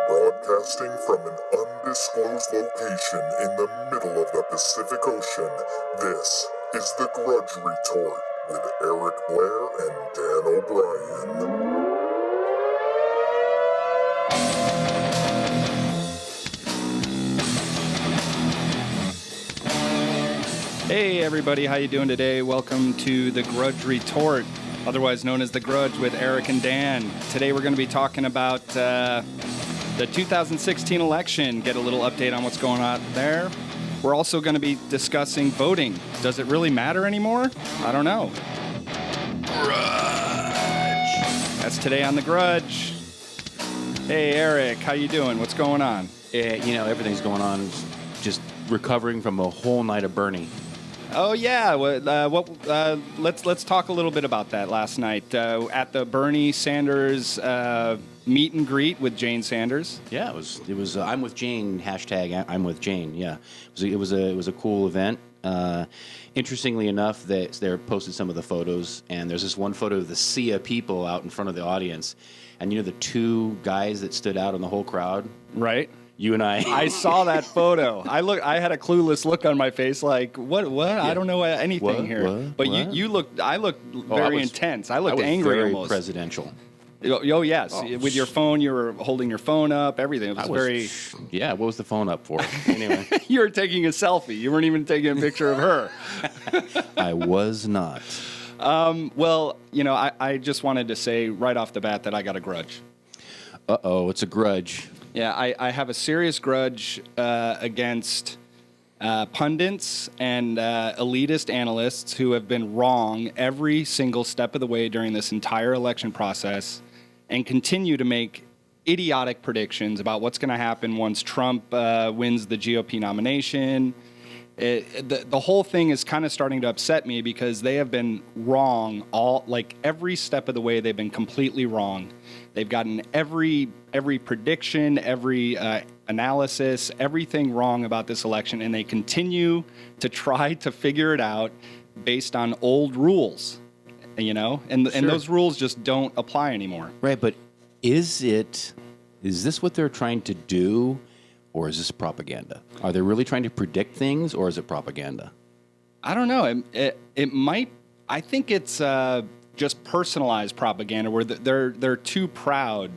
Broadcasting from an undisclosed location in the middle of the Pacific Ocean, this is the Grudge Retort with Eric Blair and Dan O'Brien. Hey everybody, how you doing today? Welcome to the Grudge Retort, otherwise known as the Grudge with Eric and Dan. Today we're going to be talking about the 2016 election, get a little update on what's going on there. We're also going to be discussing voting. Does it really matter anymore? I don't know. Grudge. That's today on the Grudge. Hey Eric, how you doing? What's going on? Everything's going on. Just recovering from a whole night of Bernie. Oh yeah, let's talk a little bit about that last night at the Bernie Sanders meet and greet with Jane Sanders. Yeah, it was I'm with Jane hashtag I'm with Jane. Yeah, it was a cool event. Interestingly enough, they posted some of the photos, and there's this one photo of the sea of people out in front of the audience, and the two guys that stood out in the whole crowd. Right. You and I saw that photo. I had a clueless look on my face, like what? Yeah. I don't know anything here. But you looked. I looked very intense. I looked angry, very almost presidential. Oh yes, with your phone, you were holding your phone up. Everything. It was very. Yeah, what was the phone up for? Anyway, you were taking a selfie. You weren't even taking a picture of her. I was not. I just wanted to say right off the bat that I got a grudge. Uh-oh, it's a grudge. Yeah, I have a serious grudge against pundits and elitist analysts who have been wrong every single step of the way during this entire election process and continue to make idiotic predictions about what's going to happen once Trump wins the GOP nomination. The whole thing is kind of starting to upset me because they have been wrong every step of the way. They've been completely wrong. They've gotten every prediction, every analysis, everything wrong about this election, and they continue to try to figure it out based on old rules, and those rules just don't apply anymore. Right, but is this what they're trying to do, or is this propaganda? Are they really trying to predict things, or is it propaganda? I don't know. It might. I think it's just personalized propaganda where they're too proud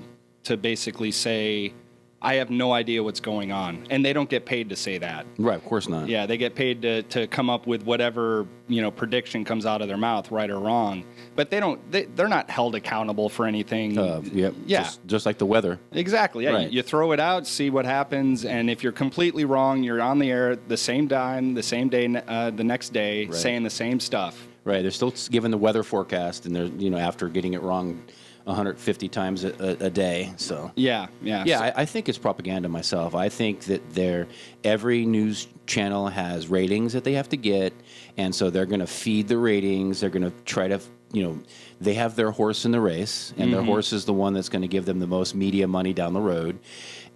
to basically say, I have no idea what's going on. And they don't get paid to say that. Right, of course not. Yeah, they get paid to come up with whatever, prediction comes out of their mouth, right or wrong. But they're not held accountable for anything. Yep. Yeah. Just like the weather. Exactly. Yeah. Right. You throw it out, see what happens, and if you're completely wrong, you're on the air the same time, the same day, the next day, right, saying the same stuff. Right. They're still given the weather forecast, and they're after getting it wrong 150 times a day. So yeah. I think it's propaganda myself. I think that every news channel has ratings that they have to get, and so they're going to feed the ratings. They're going to try to, they have their horse in the race, and their horse is the one that's going to give them the most media money down the road.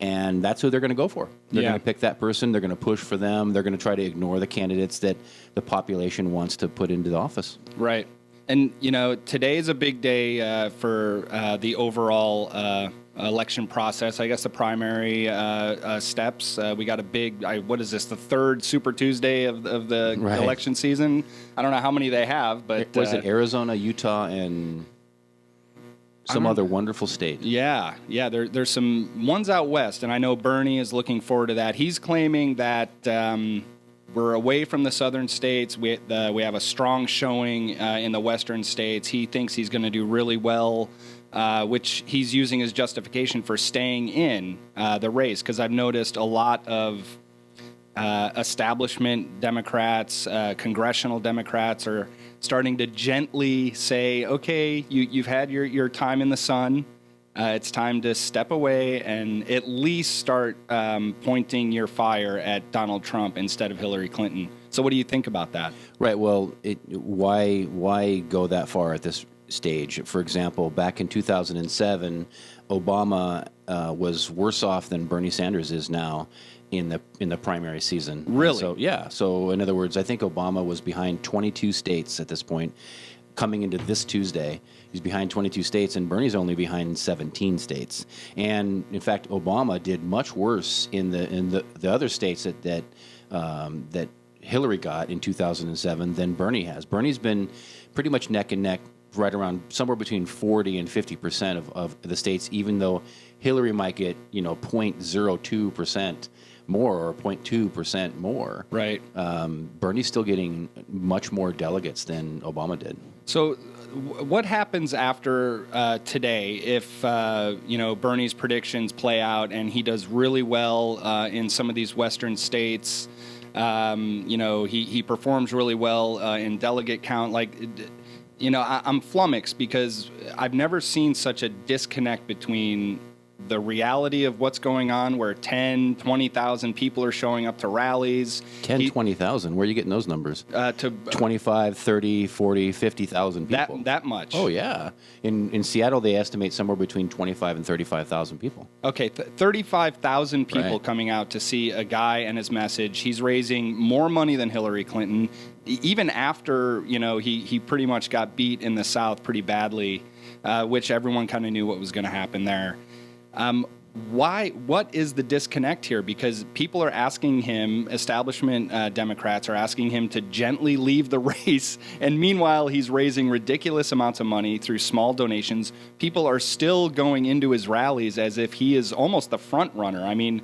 And that's who they're going to go for. They're going to pick that person. They're going to push for them. They're going to try to ignore the candidates that the population wants to put into the office. Right. And, today is a big day for the overall election process. I guess the primary steps. We got a big, what is this, the third Super Tuesday of the election season? I don't know how many they have, but... Was it Arizona, Utah, and... some other wonderful state. Yeah. There's some ones out west, and I know Bernie is looking forward to that. He's claiming that we're away from the southern states. We have a strong showing in the western states. He thinks he's going to do really well, which he's using as justification for staying in the race, because I've noticed a lot of establishment Democrats, congressional Democrats are starting to gently say, okay, you've had your time in the sun. It's time to step away and at least start pointing your fire at Donald Trump instead of Hillary Clinton. So what do you think about that? Right. Well, why go that far at this stage? For example, back in 2007, Obama was worse off than Bernie Sanders is now in the primary season. Really? So in other words, I think Obama was behind 22 states at this point coming into this Tuesday. He's behind 22 states, and Bernie's only behind 17 states. And in fact, Obama did much worse in the other states that Hillary got in 2007 than Bernie has. Bernie's been pretty much neck and neck, right around somewhere between 40 and 50% of the states, even though Hillary might get 0.02% more or 0.2% more. Right. Bernie's still getting much more delegates than Obama did. So what happens after today if Bernie's predictions play out and he does really well in some of these western states? He performs really well in delegate count. I'm flummoxed because I've never seen such a disconnect between the reality of what's going on, where 10, 20,000 people are showing up to rallies. 20,000? Where are you getting those numbers? To 25, 30, 40, 50,000 people. That much. Oh, yeah. In Seattle, they estimate somewhere between 25 and 35,000 people. Okay, 35,000 people Right. coming out to see a guy and his message. He's raising more money than Hillary Clinton, even after, he pretty much got beat in the South pretty badly, which everyone kind of knew what was going to happen there. What is the disconnect here? Because people are asking him, establishment Democrats are asking him to gently leave the race, and meanwhile he's raising ridiculous amounts of money through small donations. People are still going into his rallies as if he is almost the front runner. I mean,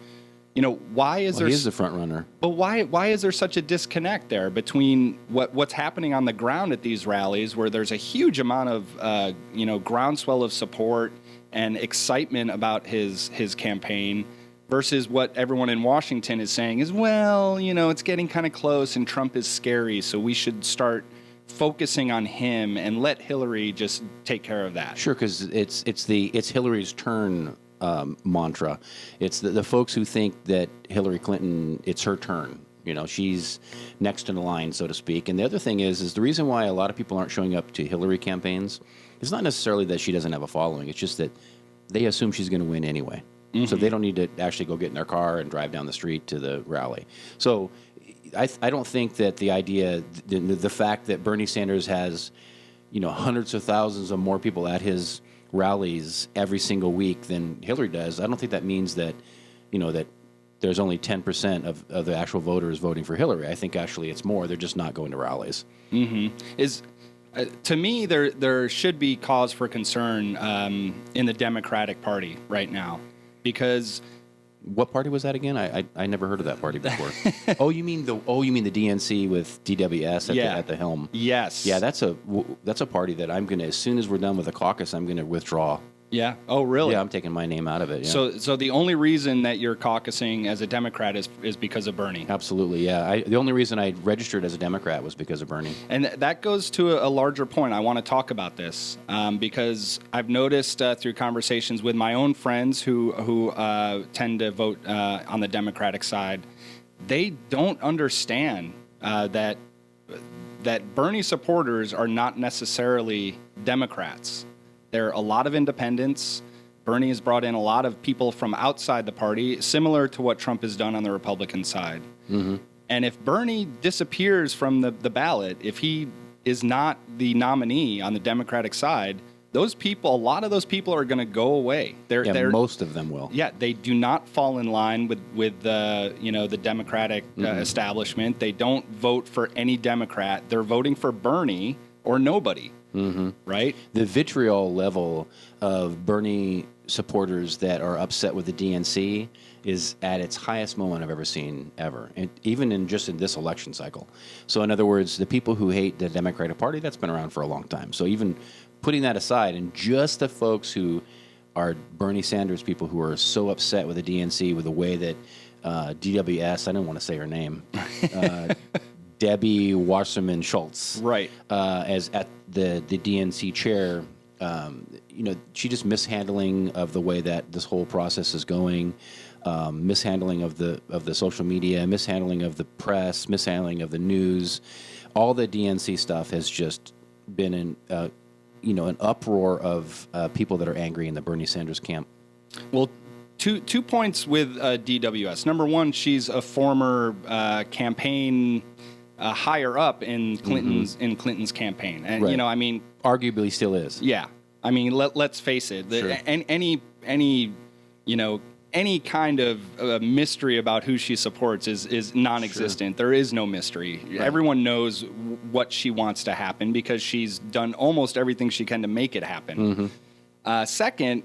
why is there? He is the front runner. But why is there such a disconnect there between what's happening on the ground at these rallies, where there's a huge amount of groundswell of support and excitement about his campaign, versus what everyone in Washington is saying is, it's getting kind of close and Trump is scary, so we should start focusing on him and let Hillary just take care of that. Sure, because it's Hillary's turn mantra. It's the folks who think that Hillary Clinton, it's her turn. She's next in the line, so to speak. And the other thing is the reason why a lot of people aren't showing up to Hillary campaigns is not necessarily that she doesn't have a following. It's just that they assume she's going to win anyway. Mm-hmm. So they don't need to actually go get in their car and drive down the street to the rally. So I don't think that the idea, the fact that Bernie Sanders has, hundreds of thousands of more people at his rallies every single week than Hillary does, I don't think that means that, that there's only 10% of the actual voters voting for Hillary. I think actually it's more. They're just not going to rallies. Mm-hmm. To me, there should be cause for concern in the Democratic Party right now, because what party was that again? I never heard of that party before. You mean the DNC with DWS at the helm? Yes. Yeah, that's a party that I'm gonna, as soon as we're done with the caucus, I'm gonna withdraw. Yeah. Oh, really? Yeah, I'm taking my name out of it. Yeah. So the only reason that you're caucusing as a Democrat is because of Bernie. Absolutely. Yeah. The only reason I registered as a Democrat was because of Bernie. And that goes to a larger point. I want to talk about this because I've noticed through conversations with my own friends who tend to vote on the Democratic side, they don't understand that Bernie supporters are not necessarily Democrats. There are a lot of independents. Bernie has brought in a lot of people from outside the party, similar to what Trump has done on the Republican side. Mm-hmm. And if Bernie disappears from the ballot, if he is not the nominee on the Democratic side, a lot of those people are going to go away. Most of them will. Yeah, they do not fall in line with the Democratic establishment. They don't vote for any Democrat. They're voting for Bernie or nobody. Mm-hmm. Right? The vitriol level of Bernie supporters that are upset with the DNC is at its highest moment I've ever seen ever, and even in this election cycle. So in other words, the people who hate the Democratic Party, that's been around for a long time. So even putting that aside, and just the folks who are Bernie Sanders people who are so upset with the DNC with the way that DWS, I don't want to say her name, Debbie Wasserman Schultz, right, as at the DNC chair, she just mishandling of the way that this whole process is going, mishandling of the social media, mishandling of the press, mishandling of the news. All the DNC stuff has just been in an uproar of people that are angry in the Bernie Sanders camp. Well, two points with DWS. Number one, she's a former campaign higher up in Clinton's campaign, and right. I mean, arguably still is. Yeah, I mean, let's face it. Sure. Any kind of mystery about who she supports is non-existent. Sure. There is no mystery. Right. Everyone knows what she wants to happen because she's done almost everything she can to make it happen. Mm-hmm. Second,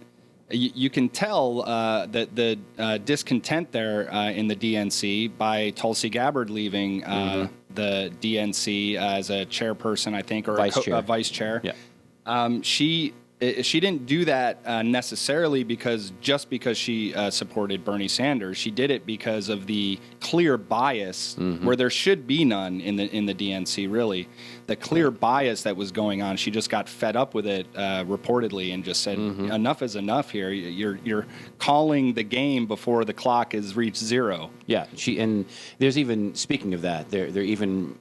you can tell that the discontent there in the DNC by Tulsi Gabbard leaving the DNC as a chairperson, I think, or vice chair. Yeah. She didn't do that necessarily because she supported Bernie Sanders. She did it because of the clear bias where there should be none in the DNC. Really, the clear bias that was going on. She just got fed up with it reportedly and just said, "Enough is enough here. You're calling the game before the clock has reached zero." Yeah, and there's even, speaking of that, there are even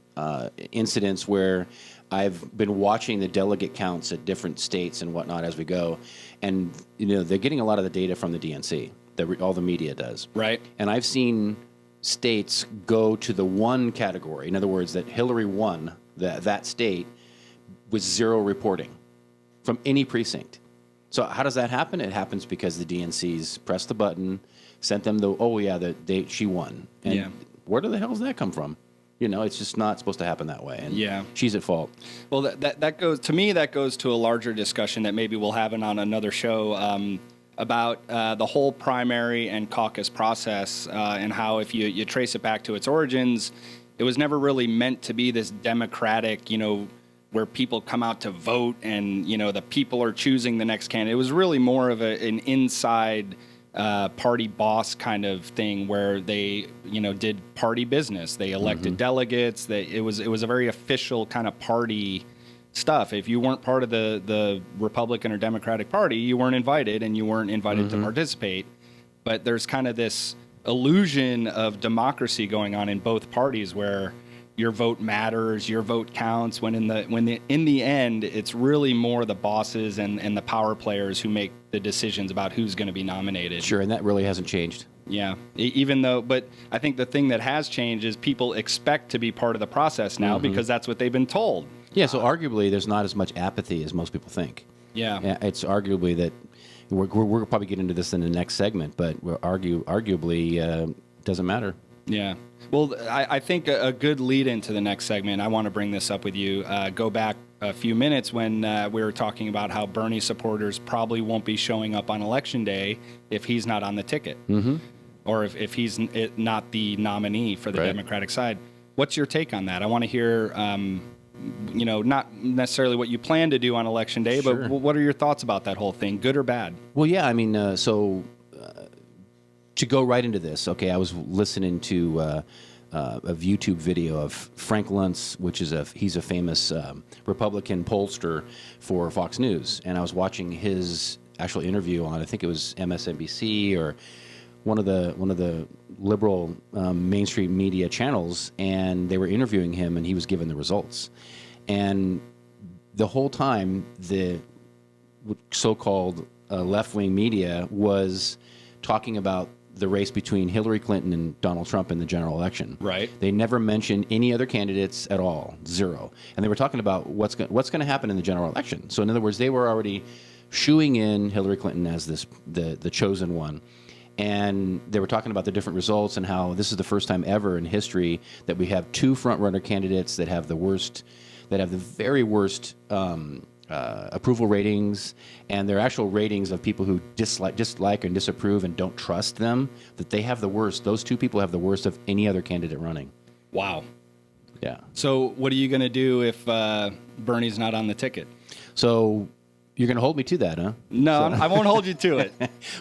incidents where I've been watching the delegate counts at different states and whatnot as we go, and they're getting a lot of the data from the DNC. All the media does, right? And I've seen states go to the one category. In other words, that Hillary won that state with zero reporting from any precinct. So how does that happen? It happens because the DNC's pressed the button, sent them she won. And where the hell does that come from? It's just not supposed to happen that way. And she's at fault. Well, that goes to a larger discussion that maybe we'll have on another show about the whole primary and caucus process and how if you trace it back to its origins, it was never really meant to be this democratic, where people come out to vote and, the people are choosing the next candidate. It was really more of an inside party boss kind of thing where they, did party business. They elected delegates. It was a very official kind of party stuff. If you weren't part of the Republican or Democratic Party, you weren't invited, and you weren't invited to participate. But there's kind of this illusion of democracy going on in both parties where your vote matters, your vote counts, when in the end, it's really more the bosses and the power players who make the decisions about who's going to be nominated. Sure, and that really hasn't changed. Yeah, but I think the thing that has changed is people expect to be part of the process now because that's what they've been told. Yeah, so arguably there's not as much apathy as most people think. Yeah. It's arguably that, we're probably get into this in the next segment, but arguably it doesn't matter. Yeah. Well, I think a good lead into the next segment, I want to bring this up with you, go back a few minutes when we were talking about how Bernie supporters probably won't be showing up on Election Day if he's not on the ticket, or if he's not the nominee for the Democratic side. What's your take on that? I want to hear, not necessarily what you plan to do on Election Day, but what are your thoughts about that whole thing, good or bad? Well, yeah, I mean, to go right into this, okay, I was listening to a YouTube video of Frank Luntz, he's a famous Republican pollster for Fox News, and I was watching his actual interview on, I think it was MSNBC or one of the liberal mainstream media channels, and they were interviewing him, and he was given the results, and the whole time the so-called left-wing media was talking about the race between Hillary Clinton and Donald Trump in the general election. Right. They never mentioned any other candidates at all, zero. And they were talking about what's going to happen in the general election. So in other words, they were already shooing in Hillary Clinton as the chosen one. And they were talking about the different results and how this is the first time ever in history that we have two front-runner candidates that have the very worst approval ratings, and their actual ratings of people who dislike and disapprove and don't trust them, that they have the worst. Those two people have the worst of any other candidate running. Wow. Yeah. So what are you going to do if Bernie's not on the ticket? So you're going to hold me to that, huh? No, I won't hold you to it.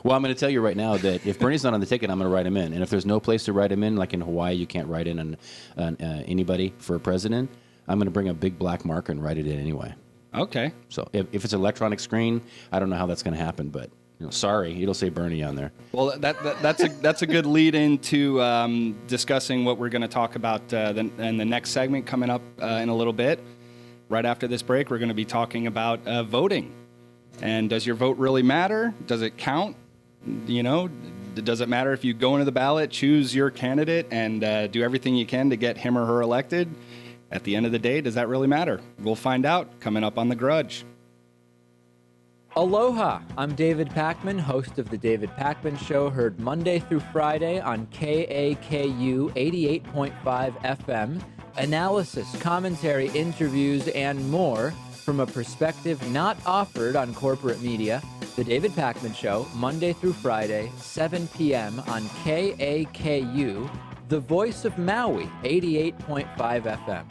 Well, I'm going to tell you right now that if Bernie's not on the ticket, I'm going to write him in. And if there's no place to write him in, like in Hawaii, you can't write in anybody for president, I'm going to bring a big black marker and write it in anyway. Okay. So if it's an electronic screen, I don't know how that's going to happen, but sorry, it'll say Bernie on there. Well, that's a good lead into discussing what we're going to talk about in the next segment coming up in a little bit. Right after this break, we're going to be talking about voting. And does your vote really matter? Does it count? Does it matter if you go into the ballot, choose your candidate, and do everything you can to get him or her elected? At the end of the day, does that really matter? We'll find out coming up on The Grudge. Aloha, I'm David Packman, host of The David Packman Show, heard Monday through Friday on KAKU 88.5 FM. Analysis, commentary, interviews, and more from a perspective not offered on corporate media. The David Packman Show, Monday through Friday, 7 p.m. on KAKU, the voice of Maui, 88.5 FM.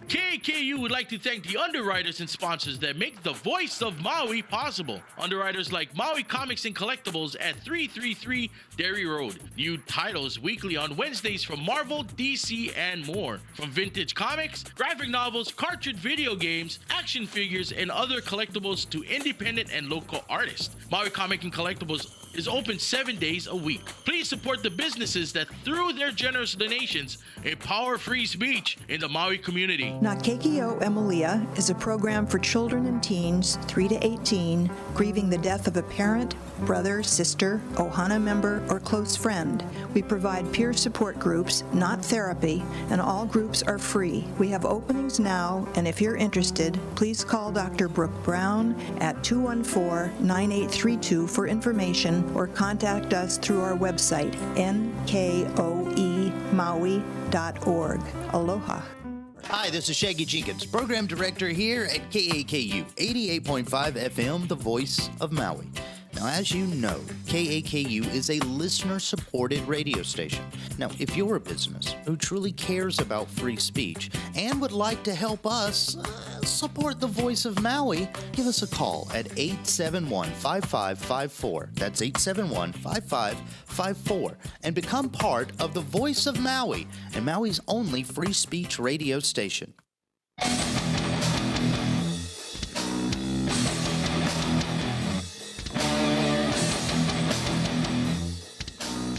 KNUQ would like to thank the underwriters and sponsors that make the voice of Maui possible. Underwriters like Maui Comics and Collectibles at 333 Derry Road. New titles weekly on Wednesdays from Marvel, DC, and more. From vintage comics, graphic novels, cartridge video games, action figures, and other collectibles to independent and local artists. Maui Comic and Collectibles is open 7 days a week. Please support the businesses that, through their generous donations, empower free speech in the Maui community. Nakekio Emilia is a program for children and teens 3 to 18 grieving the death of a parent, brother, sister, Ohana member, or close friend. We provide peer support groups, not therapy, and all groups are free. We have openings now, and if you're interested, please call Dr. Brooke Brown at 214-9832 for information or contact us through our website, nkoemaui.org. Aloha. Hi, this is Shaggy Jenkins, Program Director here at KAKU 88.5 FM, the voice of Maui. Now, as you know, KAKU is a listener-supported radio station. Now, if you're a business who truly cares about free speech and would like to help us support the voice of Maui, give us a call at 871-5554. That's 871-5554. And become part of the voice of Maui and Maui's only free speech radio station.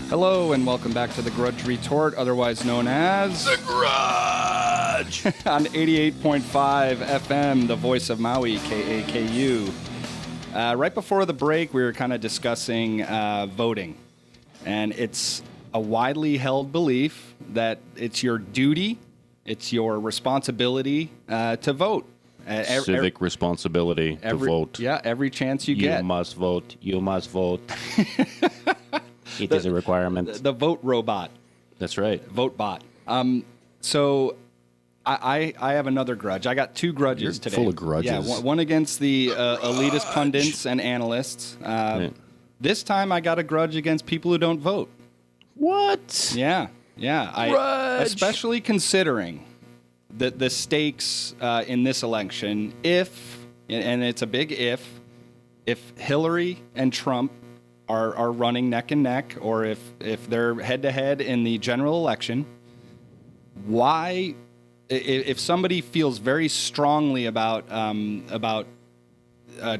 Hello and welcome back to the Grudge Retort, otherwise known as The Grudge! on 88.5 FM, the voice of Maui, KAKU. Right before the break, we were kind of discussing voting. And it's a widely held belief that it's your duty, it's your responsibility to vote. Civic responsibility to vote. Yeah, every chance you get. You must vote. You must vote. It is a requirement. The vote robot. That's right. Vote bot. So I have another grudge. I got two grudges today. Full of grudges. Yeah, one against the elitist pundits and analysts. This time I got a grudge against people who don't vote. What? Yeah. Grudge. Especially considering the stakes in this election. If, and it's a big if Hillary and Trump are running neck and neck, or if they're head to head in the general election, why, if somebody feels very strongly about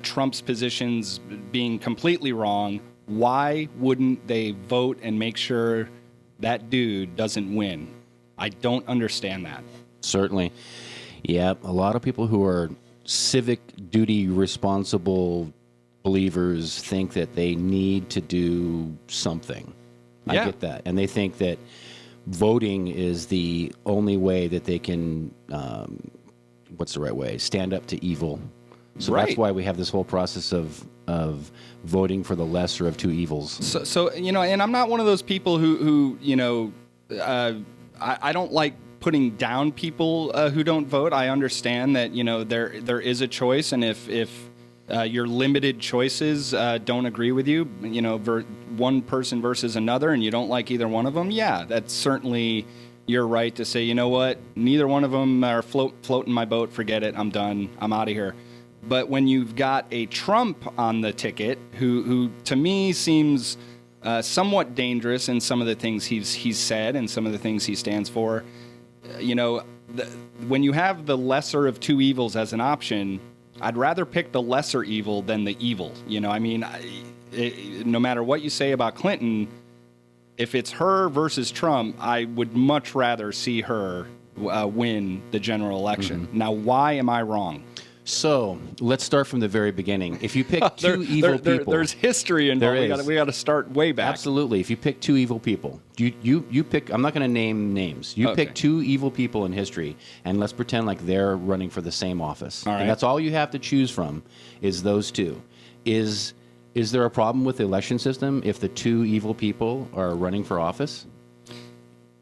Trump's positions being completely wrong, why wouldn't they vote and make sure that dude doesn't win? I don't understand that. Certainly. Yeah, a lot of people who are civic duty responsible believers think that they need to do something. Yeah. I get that. And they think that voting is the only way that they can, what's the right way? Stand up to evil. So Right. That's why we have this whole process of voting for the lesser of two evils. So and I'm not one of those people who I don't like putting down people who don't vote. I understand that, there is a choice, and if your limited choices don't agree with you, one person versus another, and you don't like either one of them, yeah, that's certainly your right to say, you know what, neither one of them are floating my boat, forget it, I'm done, I'm out of here. But when you've got a Trump on the ticket, who to me seems somewhat dangerous in some of the things he's said and some of the things he stands for, when you have the lesser of two evils as an option, I'd rather pick the lesser evil than the evil. No matter what you say about Clinton, if it's her versus Trump, I would much rather see her win the general election. Mm-hmm. Now, why am I wrong? So let's start from the very beginning. If you pick two evil people, there's history involved. We got to start way back. Absolutely. If you pick two evil people, you pick. I'm not going to name names. You pick two evil people in history, and let's pretend like they're running for the same office. All right. And that's all you have to choose from is those two. is there a problem with the election system if the two evil people are running for office?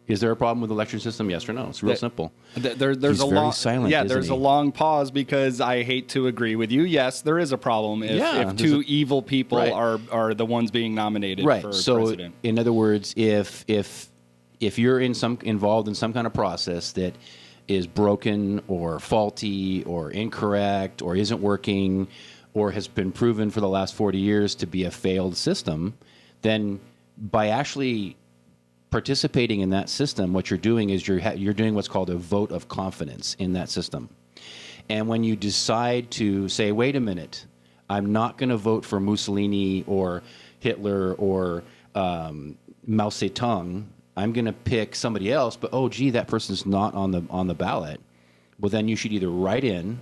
Is there a problem with the election system? Yes or no? It's real simple. There's He's a very long silent, yeah. isn't There's he? a long pause because I hate to agree with you. Yes, there is a problem if two evil people are the ones being nominated for president. In other words, if you're involved in some kind of process that is broken or faulty or incorrect or isn't working or has been proven for the last 40 years to be a failed system, then by actually participating in that system, what you're doing is you're doing what's called a vote of confidence in that system. And when you decide to say, wait a minute, I'm not going to vote for Mussolini or Hitler or Mao Zedong, I'm going to pick somebody else, but oh gee, that person's not on the ballot. Well, then you should either write in,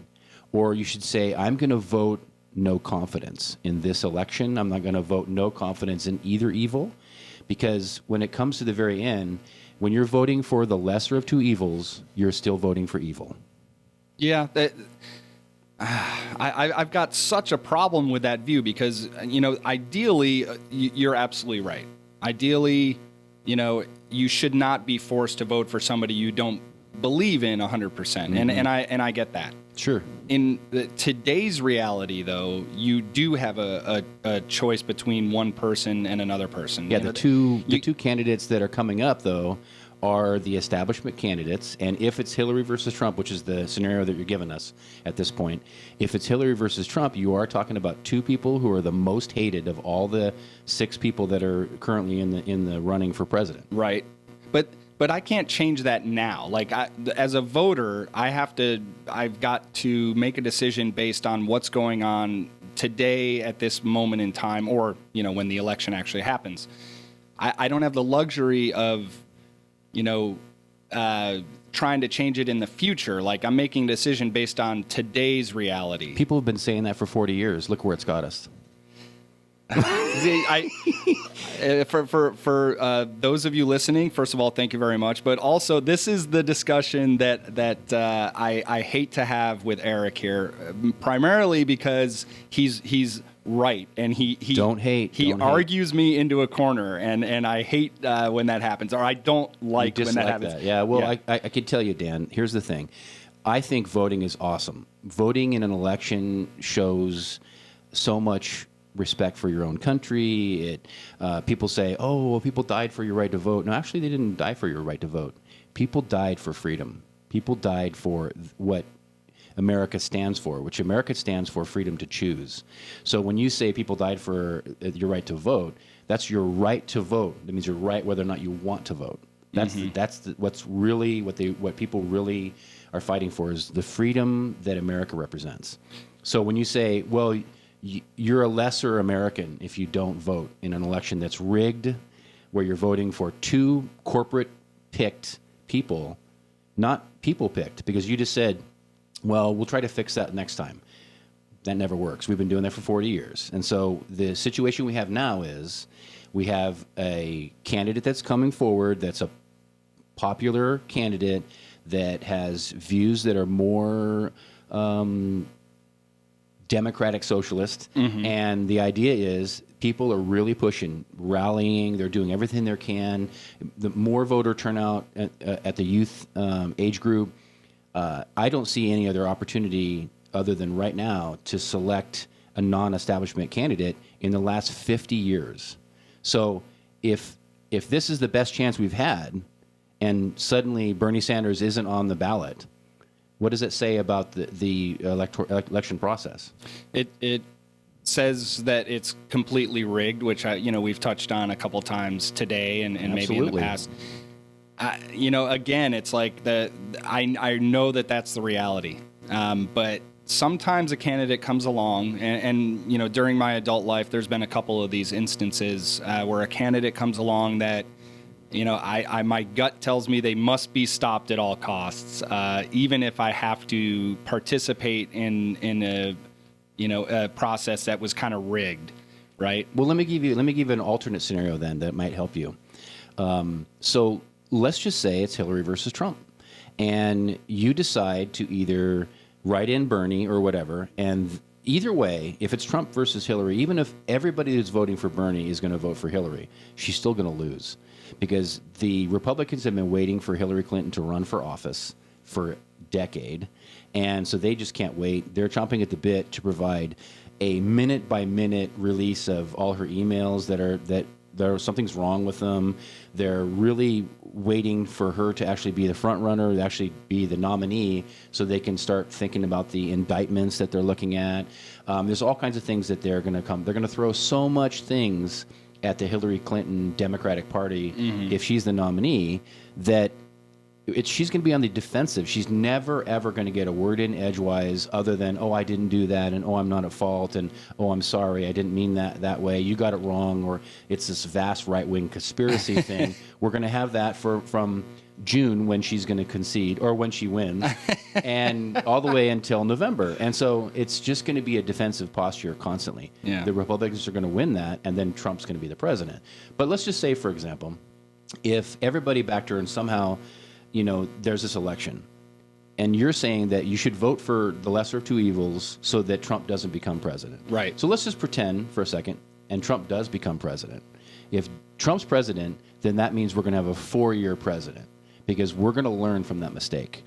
or you should say, I'm going to vote no confidence in this election. I'm not going to vote no confidence in either evil, because when it comes to the very end, when you're voting for the lesser of two evils, you're still voting for evil. Yeah, I've got such a problem with that view because, ideally, you're absolutely right. Ideally, you should not be forced to vote for somebody you don't believe in 100%, mm-hmm. and I get that. Sure. In today's reality, though, you do have a choice between one person and another person. Yeah, the two candidates that are coming up, though, are the establishment candidates. And if it's Hillary versus Trump, which is the scenario that you're giving us at this point, if it's Hillary versus Trump, you are talking about two people who are the most hated of all the 6 people that are currently in the running for president. Right. But I can't change that now. Like, as a voter, I've got to make a decision based on what's going on today at this moment in time, or, when the election actually happens. I don't have the luxury of, trying to change it in the future. Like, I'm making a decision based on today's reality. People have been saying that for 40 years. Look where it's got us. For those of you listening, first of all, thank you very much. But also, this is the discussion that I hate to have with Eric here, primarily because he's right, and he argues me into a corner, and I hate when that happens, or I don't like when that happens. That. Yeah, well, yeah. I could tell you, Dan. Here's the thing: I think voting is awesome. Voting in an election shows so much respect for your own country. People say, oh, well, people died for your right to vote. No, actually, they didn't die for your right to vote. People died for freedom. People died for what America stands for, which America stands for freedom to choose. So when you say people died for your right to vote, that's your right to vote. That means your right whether or not you want to vote. That's what's really what people really are fighting for, is the freedom that America represents. So when you say, well, you're a lesser American if you don't vote in an election that's rigged, where you're voting for 2 corporate-picked people, not people-picked, because you just said, well, we'll try to fix that next time. That never works. We've been doing that for 40 years. And so the situation we have now is we have a candidate that's coming forward that's a popular candidate that has views that are more democratic socialist, mm-hmm. and the idea is people are really pushing, rallying, they're doing everything they can. The more voter turnout at the youth age group, I don't see any other opportunity other than right now to select a non-establishment candidate in the last 50 years. So if this is the best chance we've had, and suddenly Bernie Sanders isn't on the ballot, what does it say about the election process? It says that it's completely rigged, which we've touched on a couple times today and maybe in the past. Again, it's like I know that's the reality, but sometimes a candidate comes along, and during my adult life, there's been a couple of these instances where a candidate comes along that, my gut tells me they must be stopped at all costs, even if I have to participate in a process that was kind of rigged, right? Well, let me give you an alternate scenario then that might help you. So let's just say it's Hillary versus Trump, and you decide to either write in Bernie or whatever, and either way, if it's Trump versus Hillary, even if everybody who's voting for Bernie is going to vote for Hillary, she's still going to lose, because the Republicans have been waiting for Hillary Clinton to run for office for a decade, and so they just can't wait. They're chomping at the bit to provide a minute-by-minute release of all her emails that something's wrong with them. They're really waiting for her to actually be the front runner, to actually be the nominee, so they can start thinking about the indictments that they're looking at. There's all kinds of things that they're going to come. They're going to throw so much things at the Hillary Clinton Democratic Party if she's the nominee that she's going to be on the defensive. She's never, ever going to get a word in edgewise other than, oh, I didn't do that, and oh, I'm not at fault, and oh, I'm sorry, I didn't mean that way. You got it wrong, or it's this vast right-wing conspiracy thing. We're going to have that from June, when she's going to concede, or when she wins, and all the way until November. And so it's just going to be a defensive posture constantly. Yeah. The Republicans are going to win that, and then Trump's going to be the president. But let's just say, for example, if everybody backed her and somehow, there's this election, and you're saying that you should vote for the lesser of two evils so that Trump doesn't become president. Right. So let's just pretend for a second, and Trump does become president. If Trump's president, then that means we're going to have a 4-year president, because we're going to learn from that mistake.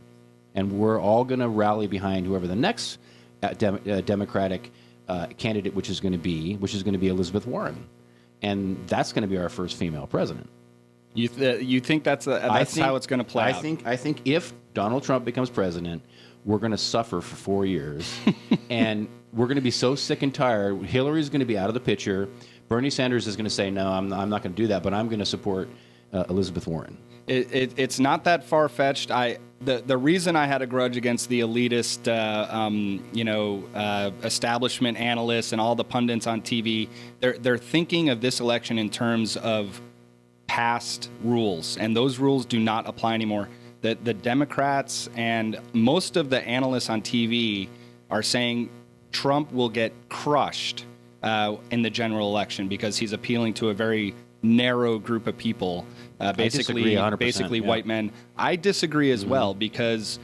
And we're all going to rally behind whoever the next Democratic candidate, which is going to be Elizabeth Warren. And that's going to be our first female president. You think that's how it's going to play out? I think if Donald Trump becomes president, we're going to suffer for 4 years, and we're going to be so sick and tired. Hillary's going to be out of the picture. Bernie Sanders is going to say, no, I'm not going to do that, but I'm going to support Elizabeth Warren. It's not that far-fetched. The reason I had a grudge against the elitist, establishment analysts and all the pundits on TV, they're thinking of this election in terms of past rules, and those rules do not apply anymore. The Democrats and most of the analysts on TV are saying Trump will get crushed in the general election because he's appealing to a very narrow group of people, basically white men. I disagree as well, because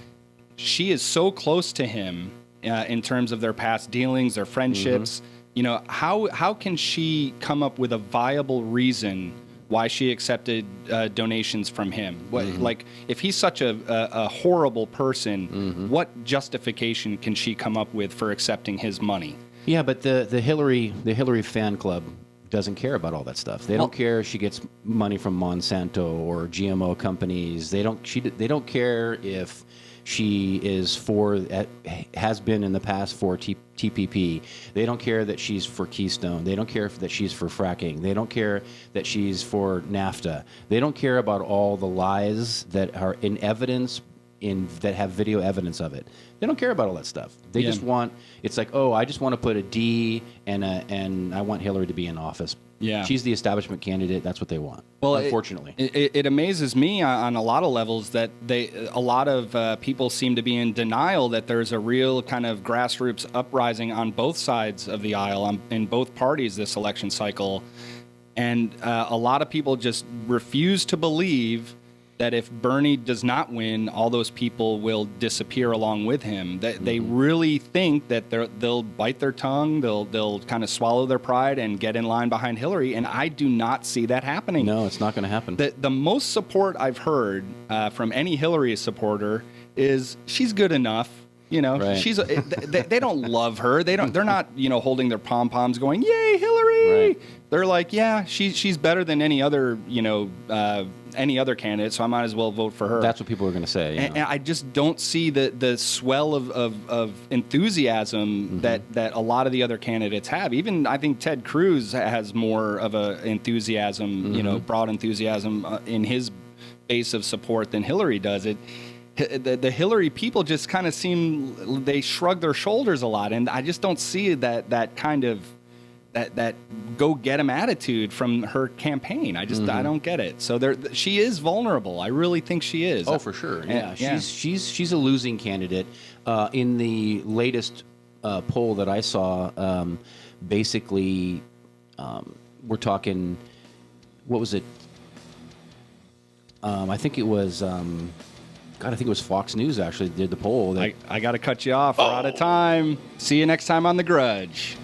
she is so close to him in terms of their past dealings, their friendships. How can she come up with a viable reason why she accepted donations from him? Like, if he's such a horrible person, what justification can she come up with for accepting his money? Yeah, but the Hillary fan club doesn't care about all that stuff. They don't care if she gets money from Monsanto or GMO companies. They don't care if she has been in the past for TPP. They don't care that she's for Keystone. They don't care that she's for fracking. They don't care that she's for NAFTA. They don't care about all the lies that are in evidence, that have video evidence of it. They don't care about all that stuff. They just want, it's like, oh, I just want to put a D and I want Hillary to be in office. Yeah. She's the establishment candidate. That's what they want. Well, unfortunately. It amazes me on a lot of levels that a lot of people seem to be in denial that there's a real kind of grassroots uprising on both sides of the aisle, in both parties this election cycle. And a lot of people just refuse to believe that if Bernie does not win, all those people will disappear along with him. They really think that they'll bite their tongue, they'll kind of swallow their pride and get in line behind Hillary, and I do not see that happening. No, it's not going to happen. The most support I've heard from any Hillary supporter is she's good enough. Right. They don't love her. They're not, holding their pom-poms going, "Yay, Hillary!" Right. They're like, "Yeah, she's better than any other, any other candidate, so I might as well vote for her." That's what people are going to say. And I just don't see the swell of enthusiasm that a lot of the other candidates have. Even I think Ted Cruz has more of a enthusiasm, broad enthusiasm in his base of support than Hillary does. The Hillary people just kind of seem, they shrug their shoulders a lot, and I just don't see that kind of that go get 'em attitude from her campaign. I don't get it. So she is vulnerable. I really think she is. Oh, for sure. Yeah, she's a losing candidate. In the latest poll that I saw, basically, we're talking, what was it? I think it was God, I think it was Fox News actually did the poll. I got to cut you off. We're out of time. See you next time on The Grudge.